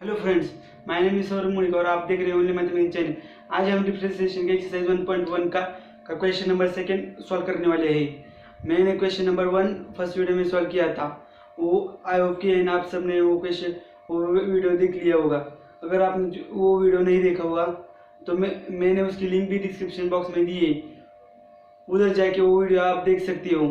Hello friends, my name is Saurabh मुनिक और आप देख रहे हैं ओनली मैथमेटिक्स चैनल। आज हम डिफरेंशिएशन के एक्सरसाइज 1.1 का क्वेश्चन नंबर सेकंड सॉल्व करने वाले हैं। मैंने क्वेश्चन नंबर 1 फर्स्ट वीडियो में सॉल्व किया था। वो आई होप कि आप सबने वो वीडियो देख लिया होगा। अगर आपने वो वीडियो नहीं देखा होगा तो मैंने उसकी लिंक भी डिस्क्रिप्शन बॉक्स में दी है, उधर जाके वो वीडियो आप देख सकते हो।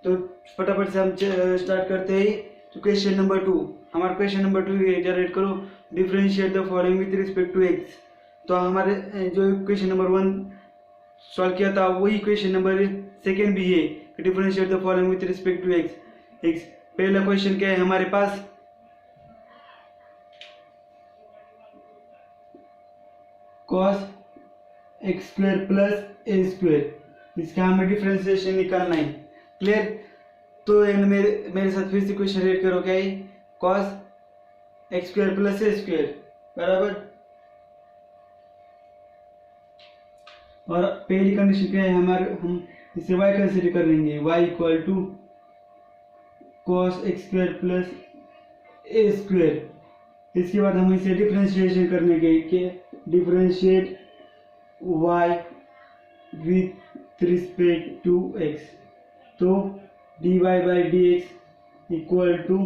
तो फटाफट से हम स्टार्ट करते हैं। तो क्वेश्चन नंबर 2, हमारा क्वेश्चन नंबर 2 जनरेट करो differentiate the following with respect to x. तो हमारे जो क्वेश्चन नंबर 1 सॉल्व किया था वही क्वेश्चन नंबर सेकेंड भी है, differentiate the following with respect to x. पहला क्वेश्चन क्या है हमारे पास, cos x square plus a square, इसका हमें डिफरेंशिएशन निकालना है। क्लियर? तो मेरे साथ फिर से क्वेश्चन रेड करो, क्या है? cos x square plus a square बराबर, और पहली कंडीशन क्या है हमारे, हम इसे y कंसिडर कर लेंगे, y equal to cos x square plus a square. इसके बाद हम इसे डिफरेंशिएशन करने के differentiate y with respect to x। तो dy by d x equal to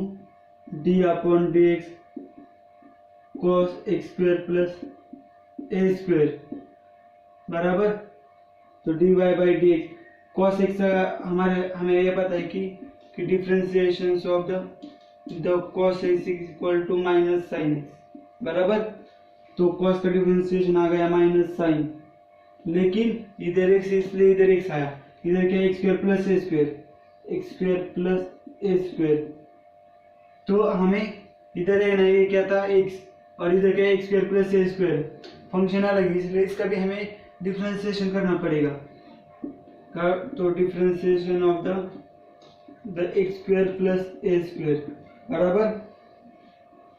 d upon d x cos x square plus a square बराबर। तो d y by d x cos x हमें यह पता है कि differentiation of the cos x equal to minus sine x बराबर। तो cos का डिफरेंशिएशन आ गया माइनस साइन, लेकिन इधर एक्स इसलिए इधर एक्स आया, इधर क्या x square plus a square, x square plus a square. तो हमें इधर ये क्या था एक्स, और इधर क्या x square plus a square, function अलग है इसलिए इसका भी हमें डिफरेंशिएशन करना पड़ेगा। तो differentiation of the x square plus a square बराबर।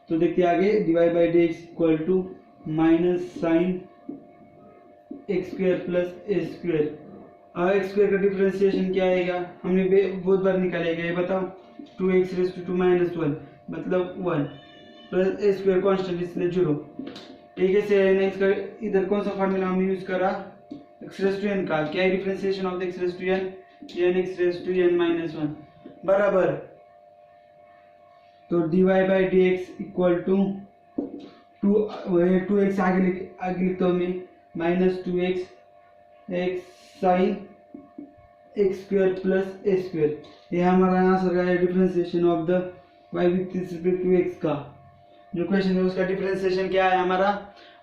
तो देखते आगे, divide by d x equal to minus sine x square plus a square. और एक्स स्क्वायर का डिफरेंशिएशन क्या आएगा, हमने बहुत बार निकालेगा, ये बताओ। 2x रेज़ टू 1 मतलब 1 प्लस ए स्क्वायर कॉन्स्टेंट इसलिए 0। ठीक है, से इसका इधर कौन सा फार्मूला हमने यूज करा, x रेज़ टू n का। क्या है differentiation of x raise to n, x raise to n minus 1 बराबर। तो dy by d x equal to 2x आगे लिखता हूँ मैं, minus 2x x sine x square plus a square. यह हमारा आंसर का है differentiation of the y with respect to x का। जो क्वेश्चन है उसका डिफरेंशिएशन क्या है हमारा,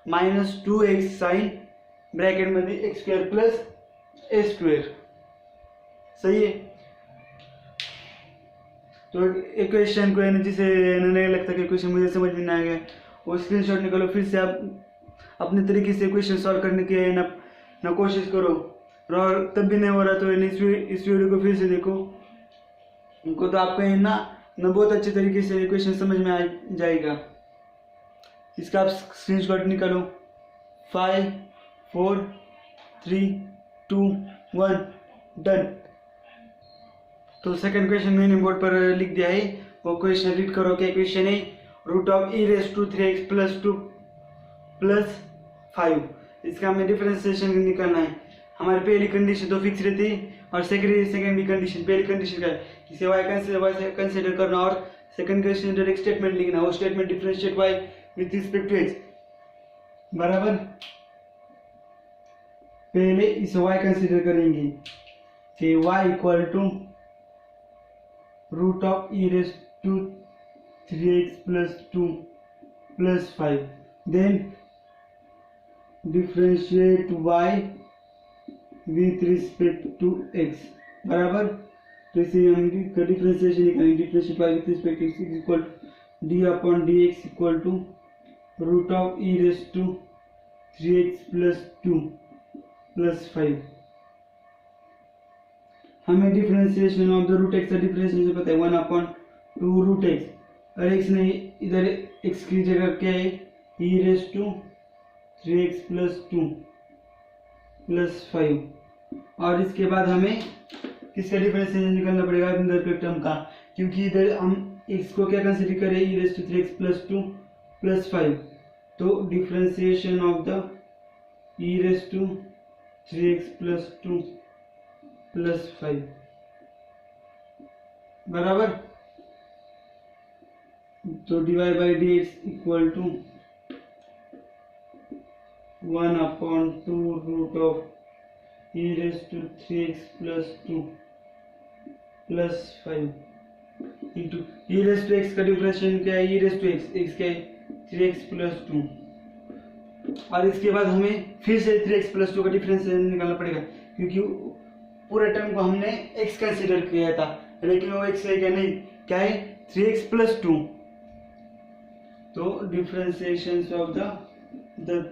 माइनस 2x साइन ब्रैकेट में x square plus a square. सही है। तो एक क्वेश्चन को जिसे नहीं लगता कि क्वेश्चन मुझे समझ में ना आ गया, वो स्क्रीनशॉट निकालो, फिर से आप अपने तरीके से क्वेश्चन सॉल्व करने की ना कोशिश करो, और तब भी नहीं हो रहा तो इस वीडियो को फिर से देखो। उनको तो आपको ना बहुत अच्छे तरीके से क्वेश्चन समझ में आ जाएगा। इसका आप स्क्रीनशॉट निकालो। 5 4 3 2 1 डन। तो सेकंड क्वेश्चन मैंने बोर्ड पर लिख दिया है, वो क्वेश्चन रीड करो। क्या क्वेश्चन है, root of e raise to 3x plus 2 plus 5। इसका हमें डिफरेंशिएशन निकालना है। हमारी पहली कंडीशन तो फिक्स रहती है, और सेकंड भी कंडीशन, पहली कंडीशन का है इसे y कंसीडर करना, और सेकंड कंडीशन डायरेक्ट स्टेटमेंट लिखना, वो statement differentiate y with respect to x बराबर। पहले इसे y कंसीडर करेंगे कि y equal to root of e raise to 3x plus 2 plus 5, then differentiate y with respect to x बराबर। तो इसे हम डिफरेंशिएशन निकालेंगे, differentiate y with respect to x equal d upon d x equal to root of e raise to 3x plus 2 plus 5। हमें differentiation of the root x का differentiation पता है, 1 upon 2 root x, और x नहीं, इधर x की जगह क्या है, e raise to 3x plus 2 plus 5। और इसके बाद हमें किसका डिफरेंशिएशन निकालना पड़ेगा, इधर के टर्म का, क्योंकि इधर हम x को क्या कंसीडर करें, e raise to 3x plus 2 plus 5, तो differentiation of the e raise to 3x plus 2 plus 5 बराबर, तो dy by d x equal to 1/2 root of e raise to 3x plus 2 plus 5 into e raise to x का differentiation क्या है, e raise to x क्या है 3x plus 2, और इसके बाद हमें फिर से 3x प्लस 2 का डिफरेंशिएशन निकालना पड़ेगा, क्योंकि पूरे टर्म को हमने x कंसीडर किया था, लेकिन वो x है क्या, नहीं, क्या है 3x प्लस 2, तो differentiation of the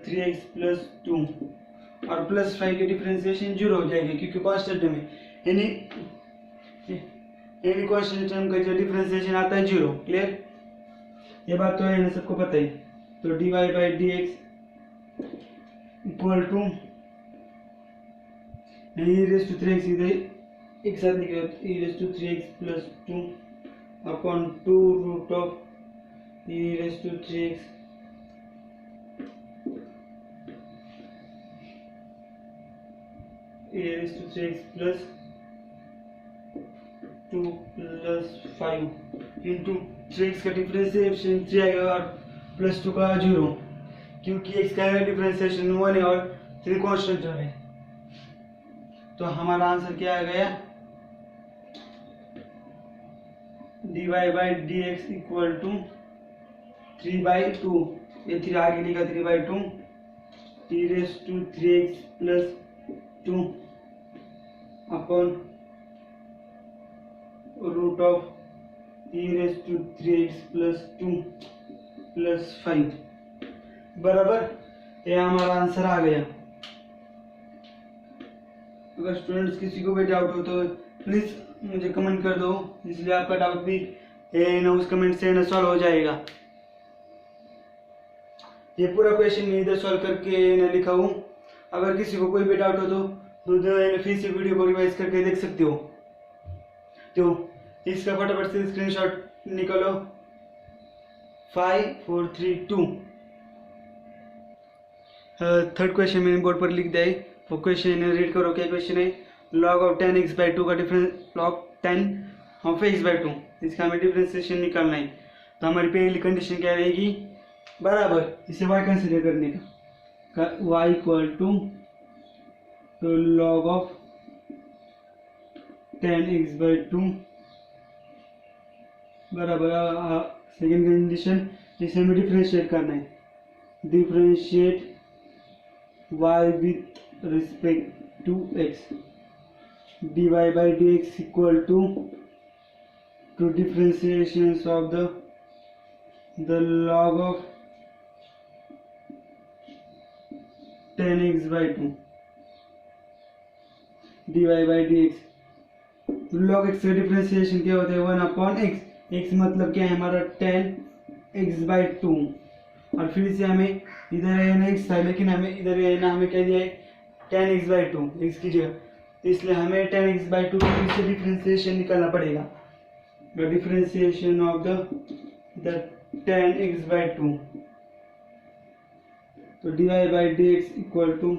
3x plus 2 और प्लस 5 के डिफरेंशिएशन 0 हो जाएगी, क्योंकि कांस्टेंट टर्म है, यानी कांस्टेंट टर्म का जो डिफरेंशिएशन आता है 0। क्लियर, ये बात तो है ना, सबको पता ही। तो dy by d x equal to e raise to 3x इधर एक साथ निकले, e raise to 3x plus 2 upon 2 root of e raise to 3x plus 2 plus 5 into 3x का डिफरेंशिएशन 3 आएगा और प्लस 2 का 0, क्योंकि x का डिफरेंशिएशन 1 है और 3 कांस्टेंट है, तो हमारा आंसर क्या आ गया, dy by d x equal to 3/2, ये 3 आगे लिखा 3/2 e raise to 3x plus 2 upon root of e raise to 3x plus 2 plus 5 बराबर, ये हमारा आंसर आ गया। अगर स्टूडेंट्स किसी को भी डाउट हो तो प्लीज़ मुझे कमेंट कर दो, इसलिए आपका डाउट भी ना उस कमेंट से ना सॉल्व हो जाएगा। ये पूरा क्वेश्चन मैं इधर सॉल्व करके ना लिखा हूँ, अगर किसी को कोई भी डाउट हो तो फिर से वीडियो को रिवाइज करके देख सकते हो। तो इसका फटाफट से स्क्रीनशॉट निकालो, 5 4 3 2। थर्ड क्वेश्चन मैंने बोर्ड पर लिख दिया है, वो क्वेश्चन रीड करो। क्या क्वेश्चन है, log ऑफ 10x/2 का डिफरेंस, log 10 ऑफ x/2, इसका हमें डिफरेंशिएशन निकालना है। तो हमारी पहली कंडीशन क्या रहेगी, बराबर इसे y कंसीडर करने का, y equal to log of 10x/2 बराबर, सेकेंड कंडीशन इसे हमें डिफरेंशिएट करना है, differentiate y with respect to x, dy by dx equal to differentiations of the log of 10x/2 dy by dx। log x का differentiation क्या होता है, 1/x, x मतलब क्या है हमारा 10x/2, और फिर से हमें इधर है ना x था, लेकिन हमें इधर है ना हमें क्या दिया है 10x/2 x की जगह, इसलिए हमें 10x/2 का फिर से डिफरेंशिएशन निकालना पड़ेगा, the differentiation of the 10x/2। तो dy by dx equal to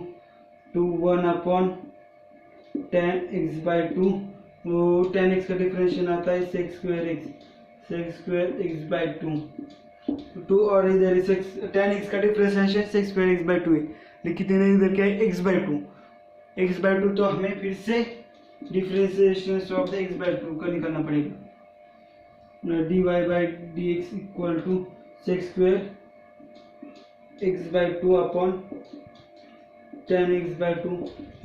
1/10x/2, वो 10x का डिफरेंशिएशन आता है sec² x/2 और इधर 10x का डिफरेंशिएशन sec² x/2 है, लेकिन इधर क्या है x/2, तो हमें फिर से डिफरेंशिएशन ऑफ द x/2 का निकालना पड़ेगा, dy by dx equal to sec² x/2 upon 10x/2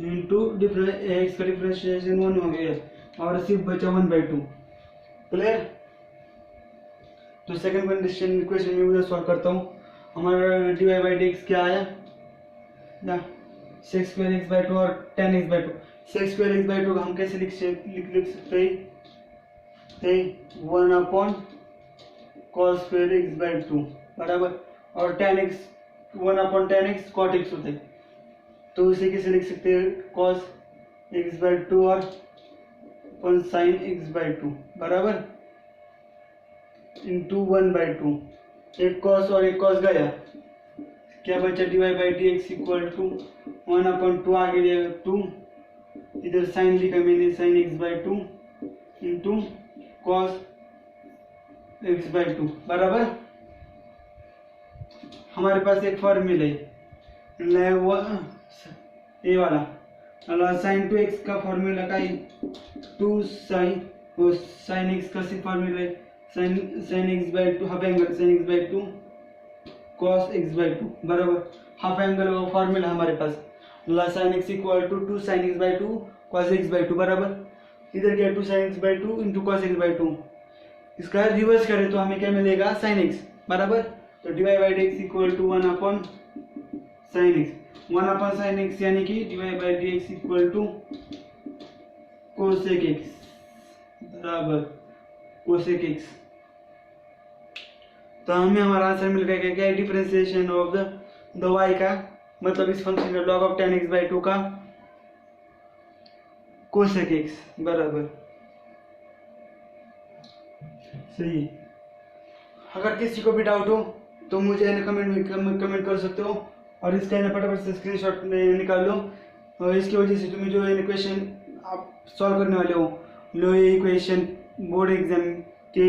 into x का डिफरेंशिएशन 1 हो गया और सिर्फ बचा 1/2। क्लियर, तो सेकंड कंडीशन क्वेश्चन में उधर सॉल्व करता हूँ। हमारा dy by dx क्या आया, sec² x/2 और 10x/2। sec² x/2 को हम कैसे लिख सकते हैं, 1/cos² x/2 बराबर, और 1/10x cot x होता है, तो इसे कैसे लिख सकते हैं, cos x/2 और sin x/2 बराबर। इंटू 1/2, एक कॉस और एक कॉस गया, क्या बचा dy/dx इक्वल टू 1/2 आगे जाएगा 2, इधर साइन लिखा मैंने sin x/2 into cos x/2 बराबर। हमारे पास एक फॉर्मूला है वो ये वाला साइन 2x का फॉर्मूला का 2 साइन और साइन x का सिर्फ फॉर्मूला है sine x/2 half angle sine x/2 cos x/2 बराबर। हाफ एंगल का फॉर्मूला हमारे पास sine x equal to 2 sine x/2 cos x/2 बराबर। इधर क्या 2 sine x/2 into cos x/2, इसका रिवर्स करें तो हमें क्या मिलेगा साइन x बराबर। तो dy/dx equal to 1 sine x, 1 sine x यानी कि dy/dx equal to cosec x बराबर cosec x। तो हमें हमारा आंसर मिल गया क्या है डिफरेंशिएशन ऑफ द y का मतलब इस फंक्शन का log ऑफ tan x/2 का cosec x बराबर सही। अगर किसी को भी डाउट हो तो मुझे कमेंट कर सकते हो और इसका फटाफट से स्क्रीनशॉट निकाल लो। और इसकी वजह से तुम्हें जो क्वेश्चन आप सॉल्व करने वाले हो लो ये क्वेश्चन बोर्ड एग्जाम के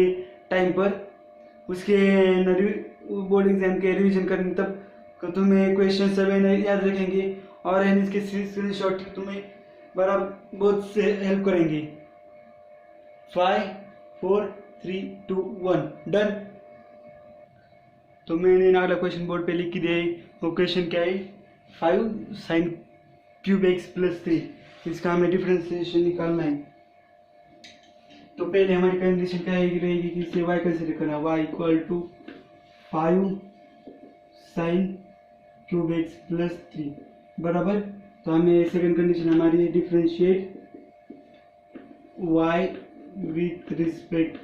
टाइम पर उसके बोर्ड एग्जाम के रिवीजन करने तब तुम्हें क्वेश्चन सभी याद रखेंगे और इसके स्क्रीनशॉट तुम्हें बड़ा बहुत से हेल्प करेंगे। 5 4 3 2 1 डन। तो मैंने अगला क्वेश्चन बोर्ड पे लिख के दिया है। वो क्वेश्चन क्या है 5 साइन क्यूब एक्स प्लस 3, इसका हमें डिफरेंशिएशन निकालना है। तो पहले हमारी कंडीशन क्या रहेगी कि इसे y कंसीडर करना, y equal to 5 sine cube x plus 3 बराबर। तो हमें सेकंड कंडीशन हमारी differentiate y with respect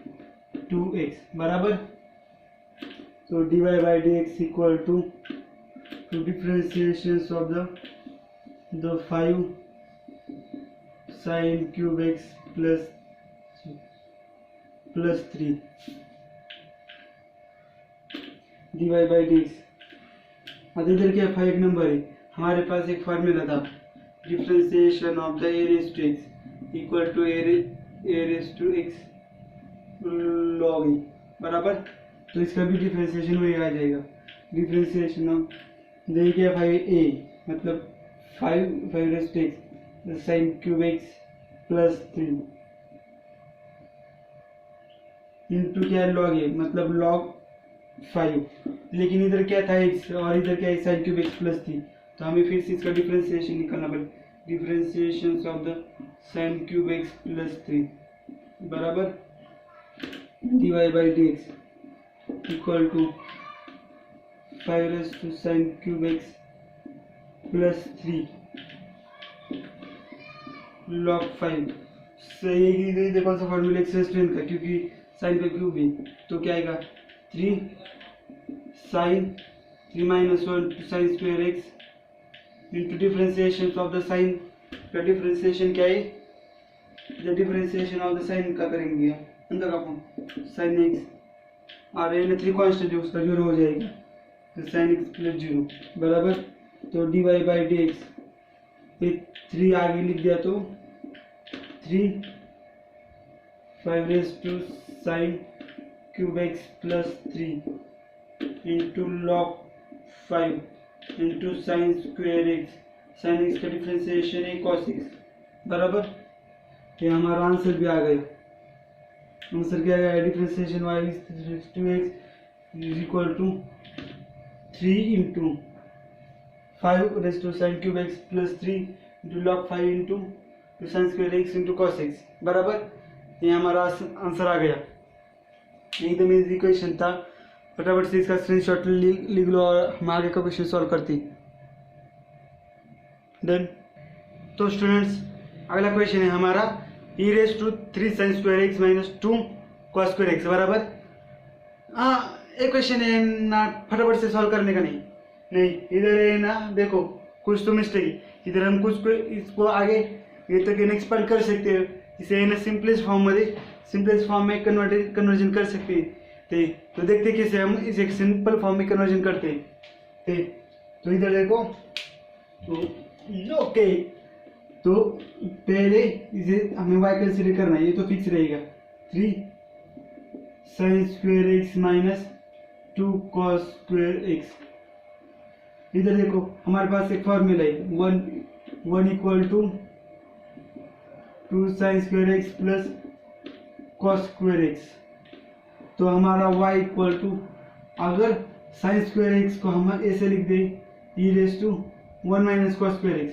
to x बराबर। तो dy/dx equal to differentiation of the 5 sine cube x plus 3 dy/dx। अब इधर क्या 5 नंबर है, हमारे पास एक फार्मूला था differentiation of the a raise to x equal to a raise to x log a बराबर। तो इसका भी डिफरेंशिएशन वही आ जाएगा डिफरेंशिएशन ऑफ देखिए क्या 5a मतलब 5 raise to x sine cube x plus 3 into क्या log a मतलब log 5, लेकिन इधर क्या था x और इधर क्या है साइन क्यूब एक्स प्लस 3। तो हमें फिर से इसका डिफरेंशिएशन निकालना पड़ेगा differentiation of the sine cube x plus 3 बराबर dy/dx equal to 5 raise to sine cube x plus 3 log 5। सही कौन सा formula x raise to n का, क्योंकि साइन का क्यूब है तो क्या आएगा 3 sine 3 minus 1 sine square x into differentiation of the sine का डिफरेंशिएशन क्या है the differentiation of the sine का करेंगे अंदर का साइन एक्स और ये 3 कांस्टेंट है उसका 0 हो जाएगा तो साइन एक्स प्लस 0 बराबर। तो dy/dx पे 3 आगे लिख दिया तो 3 5 raise to sine cube x plus 3 into log 5 into sine square x sine x का डिफरेंशिएशन है cos x बराबर। ये हमारा आंसर भी आ गया। आंसर क्या आया differentiation y is to x is equal to 3 into 5 raise to sine cube x plus 3 into log 5 into sine square x into cos x बराबर। ये हमारा आंसर आ गया। एकदम इजी क्वेश्चन था, फटाफट से इसका स्क्रीनशॉट लिख लो और हम आगे का क्वेश्चन सॉल्व करते डन। तो स्टूडेंट्स अगला क्वेश्चन है हमारा e raise to 3 sine square x minus 2 cos square x बराबर। एक क्वेश्चन है ना फटाफट से सॉल्व करने का नहीं इधर है ना, देखो कुछ तो मिस्टेक है इधर, हम कुछ इसको आगे ये तक एक्सपांड कर सकते हैं, इसे ना सिंपलेस्ट फॉर्म में कन्वर्जन कर सकते हैं। तो देखते कैसे हम इसे एक सिंपल फॉर्म में कन्वर्जन करते थे। तो इधर देखो, तो ओके, तो पहले इसे हमें y कंसीडर करना है, ये तो फिक्स रहेगा 3 sin square x minus 2 cos square x। इधर देखो हमारे पास एक फॉर्मूला है 1 equal to 2 sin square x plus cos square x। तो हमारा y इक्वल टू, अगर sin स्क्वायर x को हम ऐसे लिख दें e raise to 1 minus cos square x,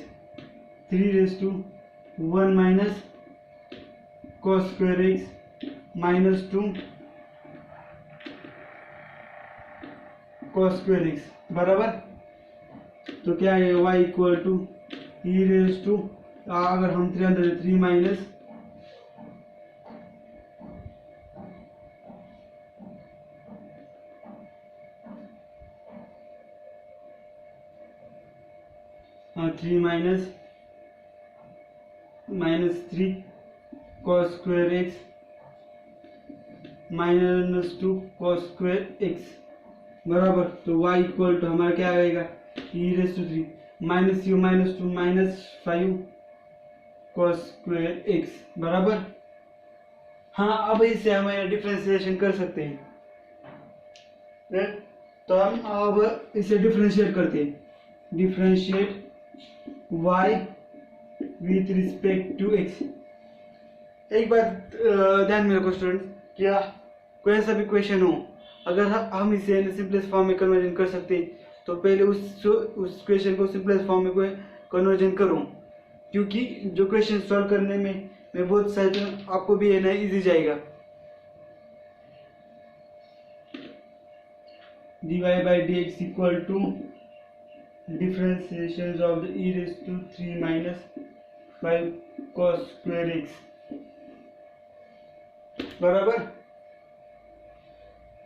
3 raise to 1 minus cos square x minus 2 cos square x बराबर। तो क्या है y equal to e raise to, अगर हम 3 minus 3 minus 3 cos square x minus 2 cos square x बराबर। तो y equal to हमारा क्या आएगा e raise to 3 minus u minus 2 minus 5 cos square x बराबर। हाँ, अब इसे हम डिफरेंशिएशन कर सकते हैं। तो हम अब इसे डिफरेंशिएट करते हैं, differentiate y with respect to x। एक बात ध्यान में रखो स्टूडेंट, क्या कोई ऐसा भी क्वेश्चन हो, अगर हम इसे सिंपलेस्ट फॉर्म में कन्वर्जन कर सकते हैं तो पहले उस क्वेश्चन को सिंपलेस्ट फॉर्म में कन्वर्जन करो, क्योंकि जो क्वेश्चन सॉल्व करने में बहुत सारे आपको भी है ना इजी जाएगा। dy by dx equal to differentiation of the e raised to 3 minus 5 cos square x बराबर।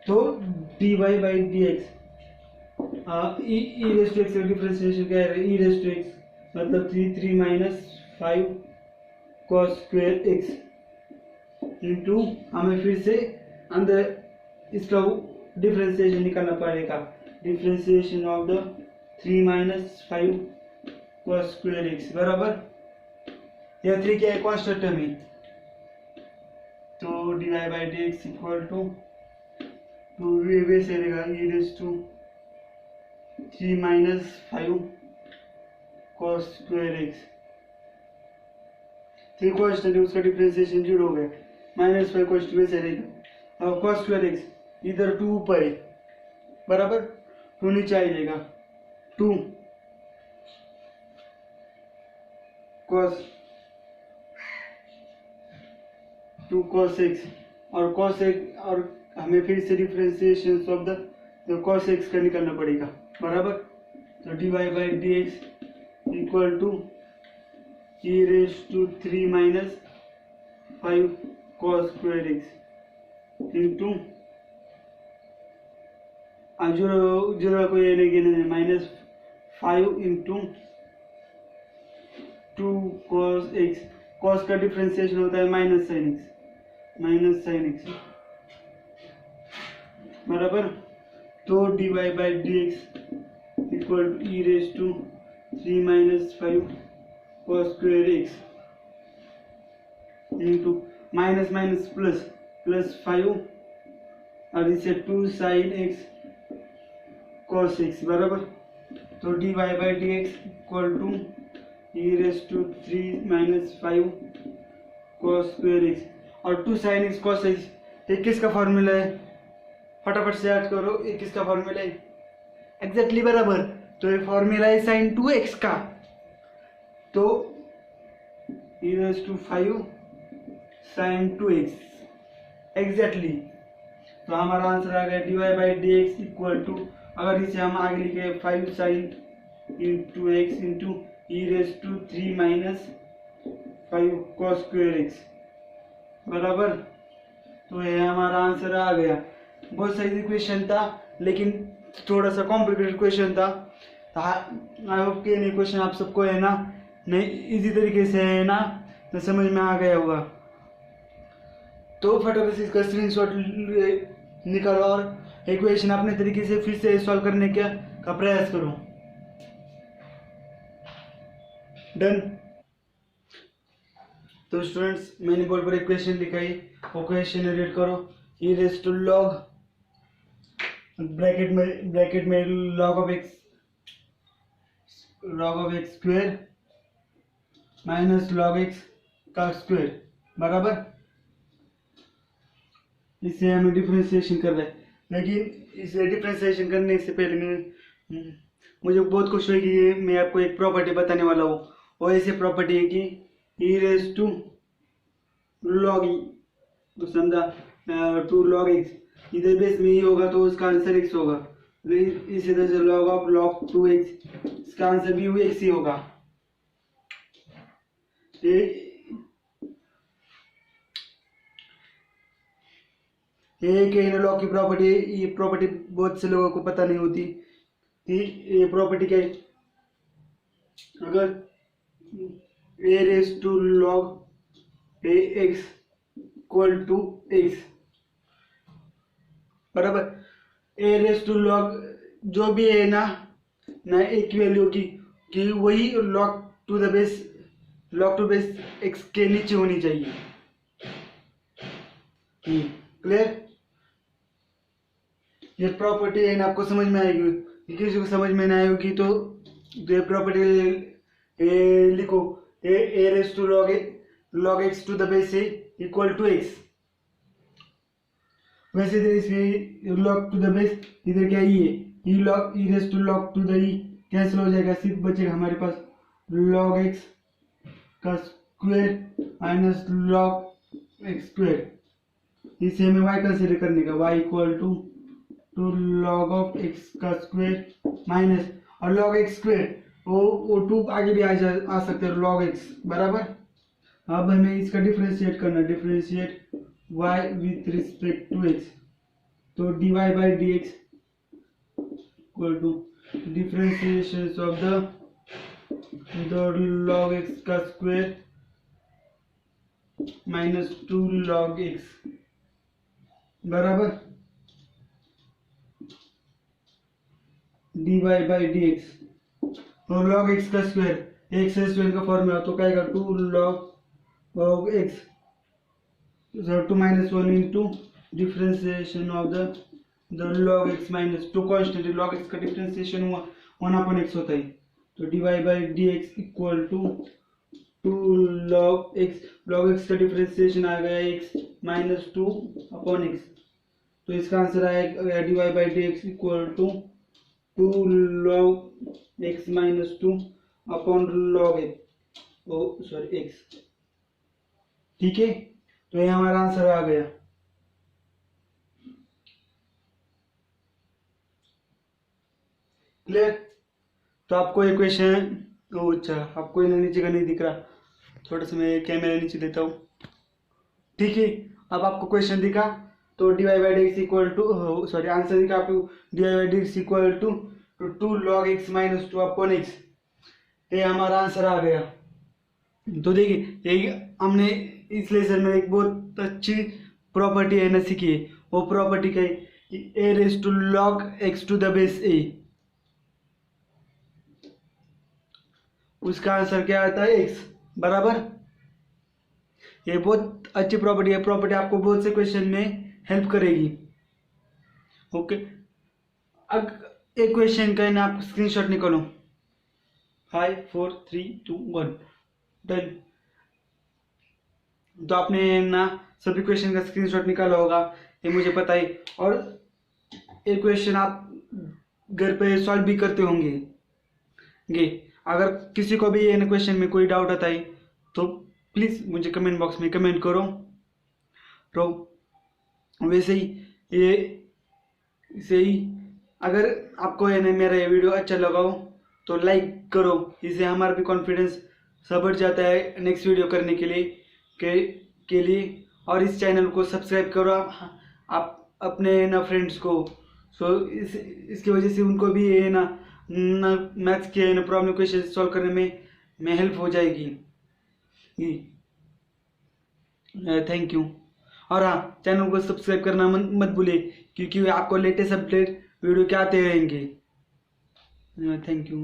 तो dy by dx e raised to x का डिफरेंशिएशन क्या है, e raised to x मतलब 3 minus 5 cos square x into, हमें फिर से अंदर इसका डिफरेंशिएशन निकालना पड़ेगा, differentiation of the 3 minus 5 cos square x बराबर। यह 3 क्या है, कांस्टेंट टर्म है। तो dy by dx equal to वैसे रहेगा e raise to 3 minus 5 cos square x। 3 constant है, उसका डिफरेंशिएशन 0 हो गया, माइनस 5 cos वैसे रहेगा। और cos स्क्वायर x इधर 2 ऊपर है बराबर, 2 नीचे आ जाएगा, 2 cos x और cos x, और हमें फिर से differentiation of the cos x का निकालना पड़ेगा बराबर। तो dy by dx equal to e raise to 3 minus 5 cos square x into zero को ये नहीं minus 5 into 2 cos x, cos का डिफरेंशिएशन होता है माइनस साइन x बराबर। तो dy by dx equal to e raise to 3 minus 5 cos square x into minus minus plus 5 और इसे 2 sin x cos x बराबर। तो dy by dx equal to e raise to 3 minus 5 cos square x और 2 sin x cos x, ये किसका formula है, फटाफट से याद करो, ये किसका फॉर्मूला है, एग्जैक्टली बराबर। तो ये फॉर्मूला है sin 2x का, तो e raise to 5 sin 2x exactly. तो हमारा आंसर आ गया dy by dx equal to, अगर इसे हम आगे लिखे 5 sin into x into e raise to 3 minus 5 cos square x बराबर। तो ये हमारा आंसर आ गया। बहुत सही क्वेश्चन था, लेकिन थोड़ा सा कॉम्प्लिकेटेड क्वेश्चन था। आई होप कि ये क्वेश्चन आप सबको है ना नहीं इजी तरीके से है ना तो समझ में आ गया होगा। तो फटाफट से इसका स्क्रीनशॉट निकालो और इक्वेशन अपने तरीके से फिर से सॉल्व करने का प्रयास करो। डन। तो स्टूडेंट्स, मैंने बोर्ड पर इक्वेशन लिखाई, वो क्वेश्चन रीड करो। ई रेज टू लॉग, ब्रैकेट में log of x square minus log x का स्क्वायर बराबर, इससे हमें डिफरेंशिएशन कर रहे हैं। लेकिन इसे डिफरेंशिएशन करने से पहले मुझे बहुत खुश हुई कि ये मैं आपको एक प्रॉपर्टी बताने वाला हूँ। और ऐसी प्रॉपर्टी है कि ई रेज टू लॉग ई, तो समझा टू लॉग एक्स, इधर बेस में ही होगा तो उसका आंसर एक्स होगा। इसी तरह से log of log to x, इसका आंसर भी एक्स ही होगा। एक एनालॉग की प्रॉपर्टी, ये प्रॉपर्टी बहुत से लोगों को पता नहीं होती। ये प्रॉपर्टी क्या है? अगर a raise to log a x equal to x बराबर, ए रेज टू लॉग जो भी है ना एक वैल्यू की कि वही लॉग टू बेस एक्स के नीचे होनी चाहिए। क्लियर? ये प्रॉपर्टी है ना, आपको समझ में आएगी। किसी को समझ में ना आएगी तो ये प्रॉपर्टी लिखो, a raise to log x to the base equal to x. वैसे तो इसमें लॉग टू द बेस इधर क्या ही है, e raise to log to the e cancel हो जाएगा, सिर्फ बचेगा हमारे पास लॉग एक्स का square minus log x square. इसे हमें वाई कंसिडर करने का, y equal to log of x का स्क्वायर माइनस, और लॉग एक्स स्क्वायर वो टू आगे भी आ सकते हैं, लॉग एक्स बराबर। अब हमें इसका डिफरेंशिएट करना, differentiate y with respect to x, तो dy by d x equal to differentiation of the log x का square minus two log x बराबर dy बाई डी एक्स, और लॉग एक्स का स्क्वायर, एक्स स्क्वायर का formula तो क्या आएगा, two log x two minus one into differentiation of the log x minus two, constant log x का differentiation हुआ 1/x होता है, तो dy by d x equal to log x का डिफरेंशिएशन आ गया x माइनस 2/x, तो इसका आंसर आएगा dy by d x equal to log x minus 2 upon log x. ठीक है, तो ये हमारा आंसर आ गया। क्लियर? तो आपको ये क्वेश्चन, अच्छा आपको ये नीचे का नहीं दिख रहा, थोड़ा सा मैं कैमरा नीचे देता हूँ। ठीक है, अब आपको क्वेश्चन दिखा, तो dy by d x equal to, sorry answer दिखा आपको, dy by d x equal to log x minus 2 upon x, ये हमारा आंसर आ गया। तो देखिए, यही हमने इस लेसन में एक बहुत अच्छी प्रॉपर्टी है ना सीखी है। वो प्रॉपर्टी क्या है, a raise to log x to the base a, उसका आंसर क्या आता है, एक्स बराबर। ये बहुत अच्छी प्रॉपर्टी है, प्रॉपर्टी आपको बहुत से क्वेश्चन में हेल्प करेगी। ओके, अब एक क्वेश्चन का ना आप स्क्रीनशॉट निकालो, 5 4 3 2 1 डन। तो आपने ना सभी क्वेश्चन का स्क्रीनशॉट निकाला होगा, ये मुझे पता है। और एक क्वेश्चन आप घर पे सॉल्व भी करते होंगे। अगर किसी को भी ये क्वेश्चन में कोई डाउट आता है तो प्लीज़ मुझे कमेंट बॉक्स में कमेंट करो। तो वैसे ही अगर आपको ये मेरा ये वीडियो अच्छा लगा हो तो लाइक करो, इससे हमारा भी कॉन्फिडेंस सब बढ़ जाता है नेक्स्ट वीडियो करने के लिए। और इस चैनल को सब्सक्राइब करो आप अपने ना फ्रेंड्स को, सो इसकी वजह से उनको भी ये ना मैथ्स के ना प्रॉब्लम क्वेश्चन सॉल्व करने में हेल्प हो जाएगी। Thank you. और हाँ, चैनल को सब्सक्राइब करना मत भूलिए, क्योंकि आपको लेटेस्ट अपडेट वीडियो के आते रहेंगे। Thank you.